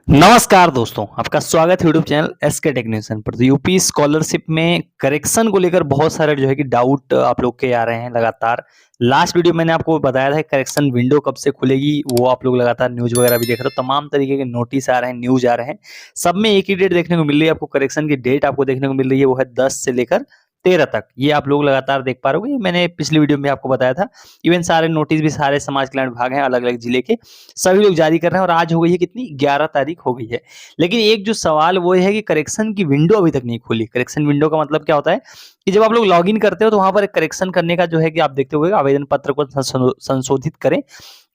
नमस्कार दोस्तों, आपका स्वागत है यूट्यूब चैनल एसके टेक्नीशियन पर। तो यूपी स्कॉलरशिप में करेक्शन को लेकर बहुत सारे जो है कि डाउट आप लोग के आ रहे हैं लगातार। लास्ट वीडियो मैंने आपको बताया था करेक्शन विंडो कब से खुलेगी, वो आप लोग लगातार न्यूज़ वगैरह भी देख रहे हो। तमाम तरीके के नोटिस आ रहे हैं, न्यूज़ आ रहे हैं, सब में एक ही डेट देखने को मिल रही है आपको। करेक्शन की डेट आपको देखने को मिल रही है, वो है 10 से लेकर 13 तक। ये आप लोग लगातार देख पा रहे होगे, मैंने पिछली वीडियो में आपको बताया था। इवन सारे नोटिस भी सारे समाज कल्याण विभाग हैं अलग अलग जिले के, सभी लोग जारी कर रहे हैं। और आज हो गई है कितनी, 11 तारीख हो गई है। लेकिन एक जो सवाल वो है कि करेक्शन की विंडो अभी तक नहीं खुली। करेक्शन विंडो का मतलब क्या होता है कि जब आप लोग लॉगिन करते हो तो वहां पर एक करेक्शन करने का जो है कि आप देखते होंगे, आवेदन पत्र को संशोधित करें,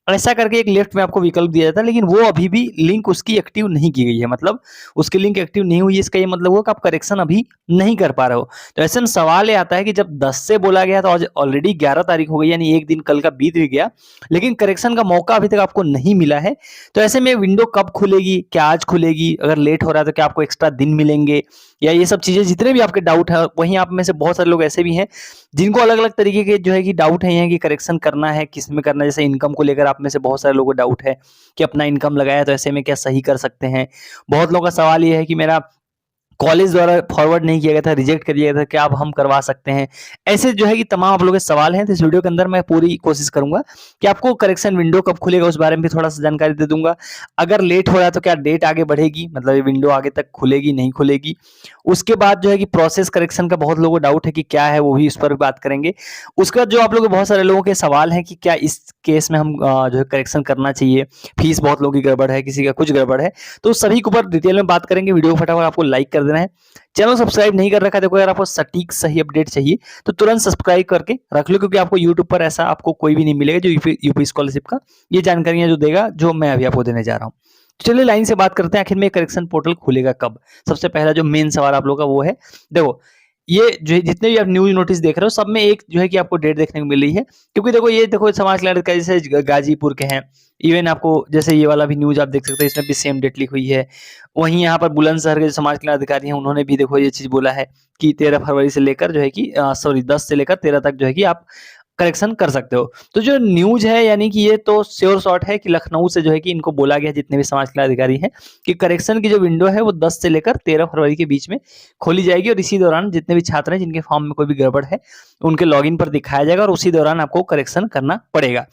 ऐसा करके एक लेफ्ट में आपको विकल्प दिया जाता है। लेकिन वो अभी भी लिंक उसकी एक्टिव नहीं की गई है, मतलब उसकी लिंक एक्टिव नहीं हुई है। इसका ये मतलब हुआ कि आप करेक्शन अभी नहीं कर पा रहे हो। तो ऐसे में सवाल ये आता है कि जब 10 से बोला गया तो आज ऑलरेडी 11 तारीख हो गई, यानी एक दिन कल का बीत भी गया, लेकिन करेक्शन का मौका अभी तक आपको नहीं मिला है। तो ऐसे में विंडो कब खुलेगी, क्या आज खुलेगी, अगर लेट हो रहा है तो क्या आपको एक्स्ट्रा दिन मिलेंगे, या ये सब चीजें जितने भी आपके डाउट है। वहीं आप में से बहुत सारे लोग ऐसे भी हैं जिनको अलग अलग तरीके के जो है कि डाउट है कि करेक्शन करना है, किस में करना है। जैसे इनकम को लेकर आप में से बहुत सारे लोगों को डाउट है कि अपना इनकम लगाया तो ऐसे में क्या सही कर सकते हैं। बहुत लोगों का सवाल ये है कि मेरा कॉलेज द्वारा फॉरवर्ड नहीं किया गया था, रिजेक्ट कर दिया गया था, क्या अब हम करवा सकते हैं। ऐसे जो है कि तमाम आप लोगों के सवाल हैं। तो इस वीडियो के अंदर मैं पूरी कोशिश करूंगा कि आपको करेक्शन विंडो कब खुलेगा उस बारे में भी थोड़ा सा जानकारी दे दूंगा। अगर लेट हो रहा है तो क्या डेट आगे बढ़ेगी, मतलब ये विंडो आगे तक खुलेगी नहीं खुलेगी। उसके बाद जो है कि प्रोसेस करेक्शन का बहुत लोगों को डाउट है कि क्या है, वो भी इस पर भी बात करेंगे। उसके बाद जो आप लोगों के बहुत सारे लोगों के सवाल हैं कि क्या इस केस में हम जो है करेक्शन करना चाहिए, फीस बहुत लोगों की गड़बड़ है, किसी का कुछ गड़बड़ है, तो सभी के ऊपर डिटेल में बात करेंगे। वीडियो को फटाफट आपको लाइक कर देना है, चैनल सब्सक्राइब नहीं कर रखा है। देखो अगर आपको सटीक सही अपडेट चाहिए तो तुरंत सब्सक्राइब करके रख लो, क्योंकि आपको यूट्यूब पर ऐसा आपको कोई भी नहीं मिलेगा जो यूपी स्कॉलरशिप का ये जानकारियां जो देगा, जो मैं अभी आपको देने जा रहा हूँ। तो चलिए लाइन से बात करते हैं, आखिर में करेक्शन पोर्टल खुलेगा कब। सबसे पहला जो मेन सवाल आप लोगों का वो है, देखो ये जो जितने भी आप न्यूज नोटिस देख रहे हो सब में एक जो है कि आपको डेट देखने को मिल रही है। क्योंकि देखो ये देखो समाज कल्याण का जैसे गाजीपुर के हैं, इवन आपको जैसे ये वाला भी न्यूज आप देख सकते हैं, इसमें भी सेम डेट लिखी हुई है। वहीं यहाँ पर बुलंदशहर के जो समाज कल्याण अधिकारी हैं उन्होंने भी देखो ये चीज बोला है कि 13 फरवरी से लेकर जो है कि सॉरी 10 से लेकर 13 तक जो है कि आप करेक्शन कर सकते हो। तो जो न्यूज है यानी कि ये तो श्योर शॉट है कि लखनऊ से जो है कि इनको बोला गया, जितने भी समाज कल्याण अधिकारी हैं, कि करेक्शन की जो विंडो है वो 10 से लेकर 13 फरवरी के बीच में खोली जाएगी। और इसी दौरान जितने भी छात्र हैं जिनके फॉर्म में कोई भी गड़बड़ है उनके लॉगिन पर दिखाया जाएगा और उसी दौरान आपको करेक्शन करना पड़ेगा।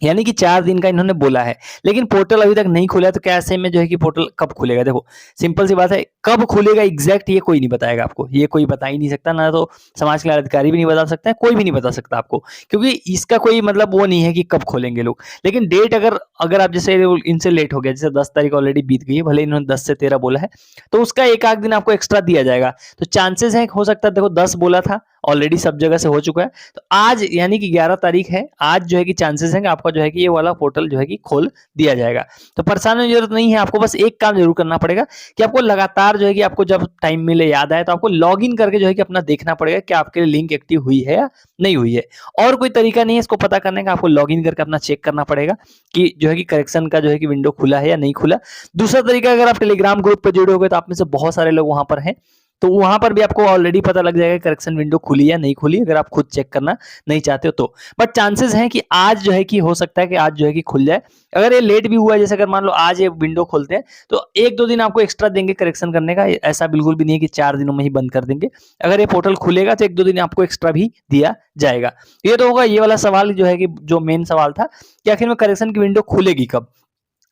यानी कि 4 दिन का इन्होंने बोला है, लेकिन पोर्टल अभी तक नहीं खुला है। तो क्या ऐसे में जो है कि पोर्टल कब खुलेगा, देखो सिंपल सी बात है, कब खुलेगा एग्जैक्ट ये कोई नहीं बताएगा आपको, ये कोई बता ही नहीं सकता, ना तो समाज कल्याण अधिकारी भी नहीं बता सकता है, कोई भी नहीं बता सकता आपको, क्योंकि इसका कोई मतलब वो नहीं है कि कब खोलेंगे लोग। लेकिन डेट अगर अगर आप जैसे इनसे लेट हो गया, जैसे 10 तारीख ऑलरेडी बीत गई है, भले इन्होंने 10 से 13 बोला है, तो उसका एक आध दिन आपको एक्स्ट्रा दिया जाएगा। तो चांसेस है हो सकता है, देखो 10 बोला था, ऑलरेडी सब जगह से हो चुका है, तो आज यानी कि 11 तारीख है, आज जो है कि चांसेस है कि आपका जो है कि ये वाला पोर्टल जो है कि खोल दिया जाएगा। तो परेशान होने की जरूरत नहीं है, आपको बस एक काम जरूर करना पड़ेगा कि आपको लगातार जो है कि आपको जब टाइम मिले, याद आए, तो आपको लॉगिन करके जो है कि अपना देखना पड़ेगा कि आपके लिए लिंक एक्टिव हुई है या नहीं हुई है। और कोई तरीका नहीं है इसको पता करने का, आपको लॉगिन करके अपना चेक करना पड़ेगा कि जो है कि करेक्शन का जो है कि विंडो खुला है या नहीं खुला। दूसरा तरीका, अगर आप टेलीग्राम ग्रुप पे जुड़े हो गए तो आप में से बहुत सारे लोग वहां पर हैं, तो वहां पर भी आपको ऑलरेडी पता लग जाएगा करेक्शन विंडो खुली या नहीं खुली, अगर आप खुद चेक करना नहीं चाहते हो तो। बट चांसेस हैं कि आज जो है कि हो सकता है कि आज जो है कि खुल जाए। अगर ये लेट भी हुआ है, जैसे अगर मान लो आज ये विंडो खोलते हैं तो 1-2 दिन आपको एक्स्ट्रा देंगे करेक्शन करने का। ऐसा बिल्कुल भी नहीं है कि 4 दिनों में ही बंद कर देंगे। अगर ये पोर्टल खुलेगा तो 1-2 दिन आपको एक्स्ट्रा भी दिया जाएगा। ये तो होगा ये वाला सवाल जो है कि जो मेन सवाल था कि आखिर में करेक्शन की विंडो खुलेगी कब।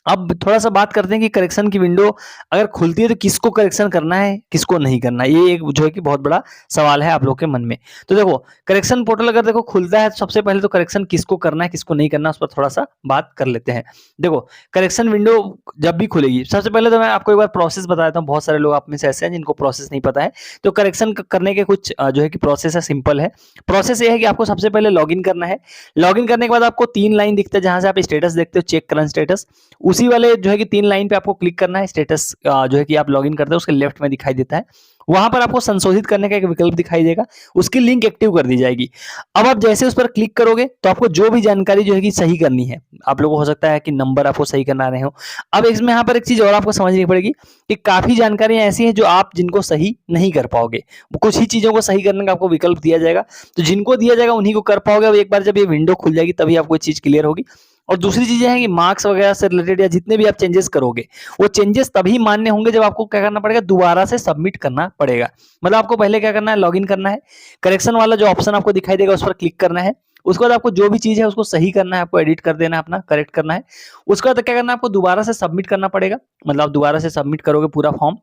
अब थोड़ा सा बात करते हैं कि करेक्शन की विंडो अगर खुलती है तो किसको करेक्शन करना है, किसको नहीं करना है। ये एक जो है कि बहुत बड़ा सवाल है आप लोग के मन में। तो देखो करेक्शन पोर्टल अगर देखो खुलता है तो सबसे पहले तो करेक्शन किसको करना है किसको नहीं करना, उस पर थोड़ा सा बात कर लेते हैं। देखो करेक्शन विंडो जब भी खुलेगी, सबसे पहले तो मैं आपको एक बार प्रोसेस बता देता हूँ। बहुत सारे लोग आप में से ऐसे हैं जिनको प्रोसेस नहीं पता है। तो करेक्शन करने के कुछ जो है कि प्रोसेस है, सिंपल है। प्रोसेस ये है कि आपको सबसे पहले लॉगिन करना है। लॉगिन करने के बाद आपको 3 लाइन दिखता है जहां से आप स्टेटस देखते हो, चेक करंट स्टेटस। उसी वाले जो है कि 3 लाइन पे आपको क्लिक करना है। स्टेटस जो है कि आप लॉगिन करते हो उसके लेफ्ट में दिखाई देता है, वहां पर आपको संशोधित करने का एक विकल्प दिखाई देगा, उसकी लिंक एक्टिव कर दी जाएगी। अब आप जैसे उस पर क्लिक करोगे तो आपको जो भी जानकारी जो है कि सही करनी है, आप लोगों को हो सकता है कि नंबर आपको सही करना रहे हो। अब इसमें यहाँ पर एक चीज और आपको समझनी पड़ेगी कि काफी जानकारियां ऐसी हैं जो आप जिनको सही नहीं कर पाओगे, कुछ ही चीजों को सही करने का आपको विकल्प दिया जाएगा। तो जिनको दिया जाएगा उन्हीं को कर पाओगे। अब एक बार जब ये विंडो खुल जाएगी तभी आपको ये चीज क्लियर होगी। और दूसरी चीजें हैं कि मार्क्स वगैरह से रिलेटेड या जितने भी आप चेंजेस करोगे, वो चेंजेस तभी मान्य होंगे जब आपको क्या करना पड़ेगा, दोबारा से सबमिट करना पड़ेगा। मतलब आपको पहले क्या करना है, लॉगिन करना है, करेक्शन वाला जो ऑप्शन आपको दिखाई देगा उस पर क्लिक करना है। उसके बाद आपको जो भी चीज है उसको सही करना है, आपको एडिट कर देना है, अपना करेक्ट करना है। उसके बाद क्या करना है, आपको दोबारा से सबमिट करना पड़ेगा। मतलब आप दोबारा से सबमिट करोगे पूरा फॉर्म।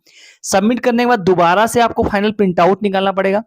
सबमिट करने के बाद दोबारा से आपको फाइनल प्रिंट आउट निकालना पड़ेगा।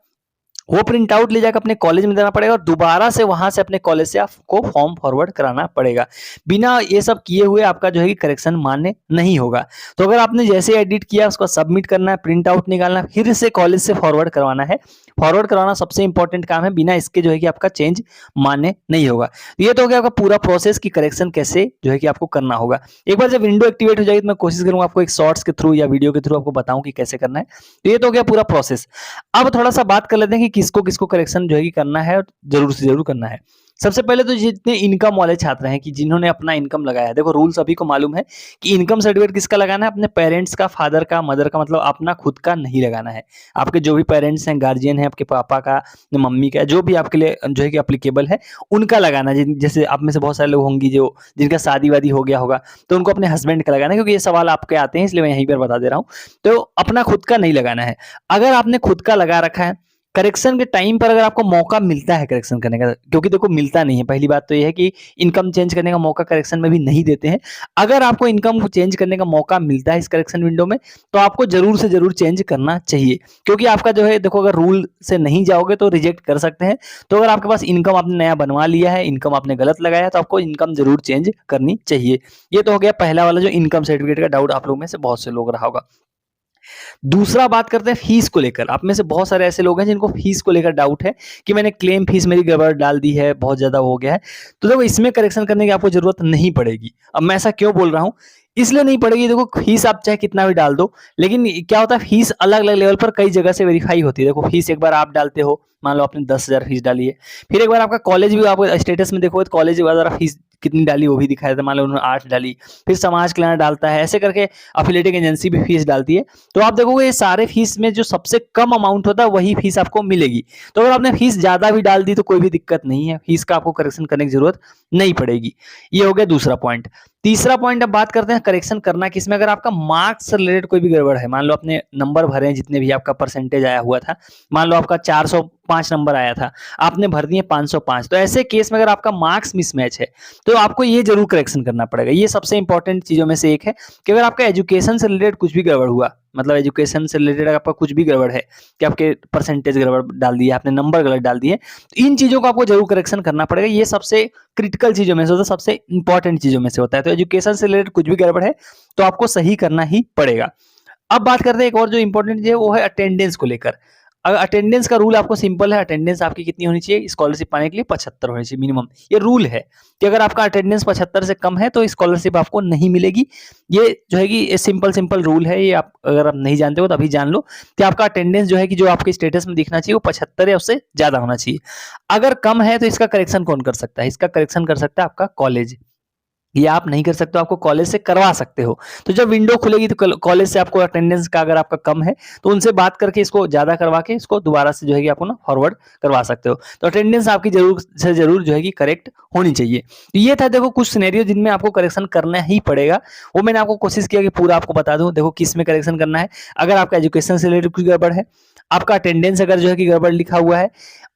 वो प्रिंट आउट ले जाकर अपने कॉलेज में देना पड़ेगा और दोबारा से वहां से अपने कॉलेज से आपको फॉर्म फॉरवर्ड कराना पड़ेगा। बिना ये सब किए हुए आपका जो है कि करेक्शन मान्य नहीं होगा। तो अगर आपने जैसे एडिट किया उसको सबमिट करना है, प्रिंट आउट निकालना है, फिर से कॉलेज से फॉरवर्ड करवाना है। फॉरवर्ड करवाना सबसे इंपॉर्टेंट काम है, बिना इसके जो है कि आपका चेंज मान्य नहीं होगा। तो ये तो हो गया आपका पूरा प्रोसेस कि करेक्शन कैसे जो है कि आपको करना होगा। एक बार जब विंडो एक्टिवेट हो जाएगी तो मैं कोशिश करूंगा आपको एक शॉर्ट्स के थ्रू या वीडियो के थ्रू आपको बताऊं कि कैसे करना है। तो ये तो हो गया पूरा प्रोसेस। अब थोड़ा सा बात कर लेते हैं कि किसको किसको करेक्शन जो है कि करना है और जरूर से जरूर करना है। सबसे पहले तो जितने इनकम वाले छात्र हैं कि जिन्होंने अपना इनकम लगाया है, देखो रूल सभी को मालूम है कि इनकम सर्टिफिकेट किसका लगाना है, अपने पेरेंट्स का, फादर का, मदर का, मतलब अपना खुद का नहीं लगाना है। आपके जो भी पेरेंट्स हैं, गार्जियन है, आपके पापा का, मम्मी का, जो भी आपके लिए जो है कि अप्लीकेबल है उनका लगाना है। जैसे आप में से बहुत सारे लोग होंगे जो जिनका शादी वादी हो गया होगा, तो उनको अपने हस्बैंड का लगाना है, क्योंकि ये सवाल आपके आते हैं इसलिए मैं यहीं पर बता दे रहा हूँ। तो अपना खुद का नहीं लगाना है। अगर आपने खुद का लगा रखा है, करेक्शन के टाइम पर अगर आपको मौका मिलता है करेक्शन करने का, क्योंकि देखो मिलता नहीं है, पहली बात तो ये है कि इनकम चेंज करने का मौका करेक्शन में भी नहीं देते हैं। अगर आपको इनकम को चेंज करने का मौका मिलता है इस करेक्शन विंडो में, तो आपको जरूर से जरूर चेंज करना चाहिए। क्योंकि आपका जो है देखो, अगर रूल से नहीं जाओगे तो रिजेक्ट कर सकते हैं। तो अगर आपके पास इनकम आपने नया बनवा लिया है, इनकम आपने गलत लगाया है, तो आपको इनकम जरूर चेंज करनी चाहिए। ये तो हो गया पहला वाला जो इनकम सर्टिफिकेट का डाउट आप लोग में से बहुत से लोग रहा होगा। दूसरा बात करते हैं फीस को लेकर। आप में से बहुत सारे ऐसे लोग हैं जिनको फीस को लेकर डाउट है कि मैंने क्लेम फीस मेरी गड़बड़ डाल दी है, बहुत ज्यादा हो गया है। तो देखो इसमें करेक्शन करने की आपको जरूरत नहीं पड़ेगी। अब मैं ऐसा क्यों बोल रहा हूँ, इसलिए नहीं पड़ेगी, देखो फीस आप चाहे कितना भी डाल दो, लेकिन क्या होता है, फीस अलग अलग लेवल पर कई जगह से वेरीफाई होती है। देखो फीस एक बार आप डालते हो, मान लो आपने 10,000 फीस डाली है, फिर एक बार आपका कॉलेज भी, आप स्टेटस में देखो कॉलेज वाला फीस कितनी डाली वो भी दिखाया था, मान लो उन्होंने 8 डाली, फिर समाज कल्याण डालता है, ऐसे करके अफिलिएटिंग एजेंसी भी फीस डालती है। तो आप देखोगे ये सारे फीस में जो सबसे कम अमाउंट होता है वही फीस आपको मिलेगी। तो अगर आपने फीस ज्यादा भी डाल दी तो कोई भी दिक्कत नहीं है, फीस का आपको करेक्शन करने की जरूरत नहीं पड़ेगी। ये हो गया दूसरा पॉइंट। तीसरा पॉइंट, अब बात करते हैं करेक्शन करना किसमें, अगर आपका मार्क्स से रिलेटेड कोई भी गड़बड़ है, मान लो आपने नंबर भरे हैं जितने भी आपका परसेंटेज आया हुआ था, मान लो आपका 405 नंबर आया था, आपने भर दिए 505, तो ऐसे केस में अगर आपका मार्क्स मिसमैच है तो आपको ये जरूर करेक्शन करना पड़ेगा। ये सबसे इंपॉर्टेंट चीजों में से एक है कि अगर आपका एजुकेशन से रिलेटेड कुछ भी गड़बड़ हुआ, मतलब एजुकेशन से रिलेटेड आपका कुछ भी गड़बड़ है कि आपके परसेंटेज गड़बड़ डाल दिया, आपने नंबर गलत डाल दिए, तो इन चीजों को आपको जरूर करेक्शन करना पड़ेगा। ये सबसे क्रिटिकल चीजों में से होता है, सबसे इंपॉर्टेंट चीजों में से होता है। तो एजुकेशन से रिलेटेड कुछ भी गड़बड़ है तो आपको सही करना ही पड़ेगा। अब बात करते हैं एक और जो इंपॉर्टेंट चीज है वो है अटेंडेंस को लेकर। अगर अटेंडेंस का रूल आपको सिंपल है, अटेंडेंस आपकी कितनी होनी चाहिए स्कॉलरशिप पाने के लिए, 75 होनी चाहिए मिनिमम। ये रूल है कि अगर आपका अटेंडेंस 75 से कम है तो स्कॉलरशिप आपको नहीं मिलेगी। ये जो है कि ये सिंपल सिंपल रूल है, ये आप अगर आप नहीं जानते हो तो अभी जान लो कि आपका अटेंडेंस जो है कि जो आपके स्टेटस में दिखना चाहिए वो 75 या उससे ज्यादा होना चाहिए। अगर कम है तो इसका करेक्शन कौन कर सकता है, इसका करेक्शन कर सकता है आपका कॉलेज। ये आप नहीं कर सकते हो, आपको कॉलेज से करवा सकते हो। तो जब विंडो खुलेगी तो कॉलेज से आपको अटेंडेंस का अगर आपका कम है तो उनसे बात करके इसको ज्यादा करवा के इसको दोबारा से जो है कि आपको ना फॉरवर्ड करवा सकते हो। तो अटेंडेंस आपकी जरूर से जरूर जो है कि करेक्ट होनी चाहिए। तो ये था देखो कुछ सिनेरियो जिनमें आपको करेक्शन करना ही पड़ेगा। वो मैंने आपको कोशिश किया कि पूरा आपको बता दूं। देखो किस में करेक्शन करना है, अगर आपका एजुकेशन से रिलेटेड कुछ गड़बड़ है, आपका अटेंडेंस अगर जो है कि गड़बड़ लिखा हुआ है,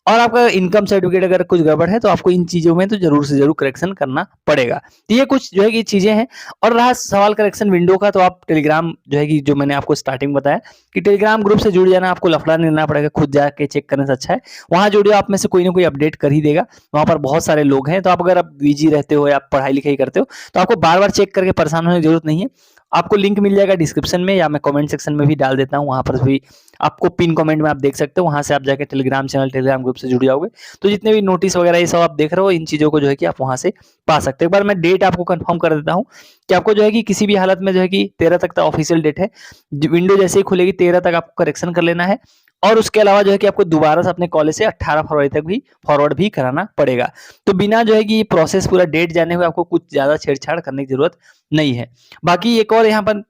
और आपका इनकम सर्टिफिकेट अगर कुछ गड़बड़ है, तो आपको इन चीजों में तो जरूर से जरूर करेक्शन करना पड़ेगा। तो ये कुछ जो है कि चीजें हैं। और रहा सवाल करेक्शन विंडो का, तो आप टेलीग्राम जो है कि जो मैंने आपको स्टार्टिंग में बताया कि टेलीग्राम ग्रुप से जुड़ जाना, आपको लफड़ा नहीं लेना पड़ेगा, खुद जाके चेक करने से अच्छा है वहां जुड़िए, आप में से कोई ना कोई अपडेट कर ही देगा। वहां पर बहुत सारे लोग हैं, तो आप अगर आप बिजी रहते हो या पढ़ाई लिखाई करते हो तो आपको बार बार चेक करके परेशान होने की जरूरत नहीं है। आपको लिंक मिल जाएगा डिस्क्रिप्शन में, या मैं कमेंट सेक्शन में भी डाल देता हूँ, वहां पर भी आपको पिन कमेंट में आप देख सकते हो। वहां से आप जाके टेलीग्राम चैनल, टेलीग्राम ग्रुप से जुड़ जाओगे, तो जितने भी नोटिस वगैरह ये सब आप देख रहे हो, इन चीजों को जो है कि आप वहां से पा सकते हो। एक बार मैं डेट आपको कंफर्म कर देता हूँ कि आपको जो है कि किसी भी हालत में जो है कि 13 तक का ऑफिशियल डेट है। विंडो जैसे ही खुलेगी 13 तक आपको करेक्शन कर लेना है। और उसके अलावा जो है कि आपको दोबारा से अपने कॉलेज से 18 फरवरी तक भी फॉरवर्ड भी कराना पड़ेगा। तो बिना जो है कि प्रोसेस पूरा डेट जाने हुए आपको कुछ ज्यादा छेड़छाड़ करने की जरूरत नहीं है। बाकी एक और यहाँ पर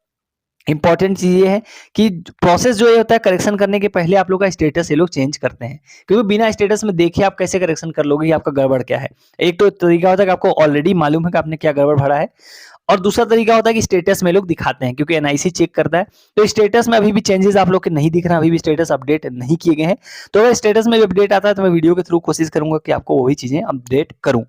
इंपॉर्टेंट चीज ये है कि प्रोसेस जो ये होता है करेक्शन करने के पहले आप लोग का स्टेटस ये लोग चेंज करते हैं, क्योंकि बिना स्टेटस में देखे आप कैसे करेक्शन कर लोगे कि आपका गड़बड़ क्या है। एक तो तरीका होता है कि आपको ऑलरेडी मालूम है कि आपने क्या गड़बड़ भरा है, और दूसरा तरीका होता है कि स्टेटस में लोग दिखाते हैं, क्योंकि एनआईसी चेक करता है। तो स्टेटस में अभी भी चेंजेस आप लोग के नहीं दिख रहे हैं, अभी भी स्टेटस अपडेट नहीं किए गए हैं। तो अगर स्टेटस में भी अपडेट आता है तो मैं वीडियो के थ्रू कोशिश करूंगा कि आपको वही चीजें अपडेट करूं।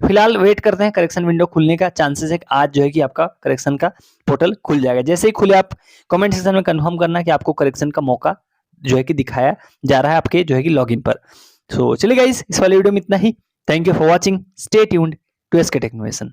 फिलहाल वेट करते हैं करेक्शन विंडो खुलने का, चांसेस है कि आज जो है कि आपका करेक्शन का पोर्टल खुल जाएगा। जैसे ही खुले आप कमेंट सेक्शन में कंफर्म करना कि आपको करेक्शन का मौका जो है कि दिखाया जा रहा है आपके जो है कि लॉगिन पर। तो चलिए गाइस, इस वाले वीडियो में इतना ही। Thank you for watching, stay tuned to SK टेक्नोवेशन।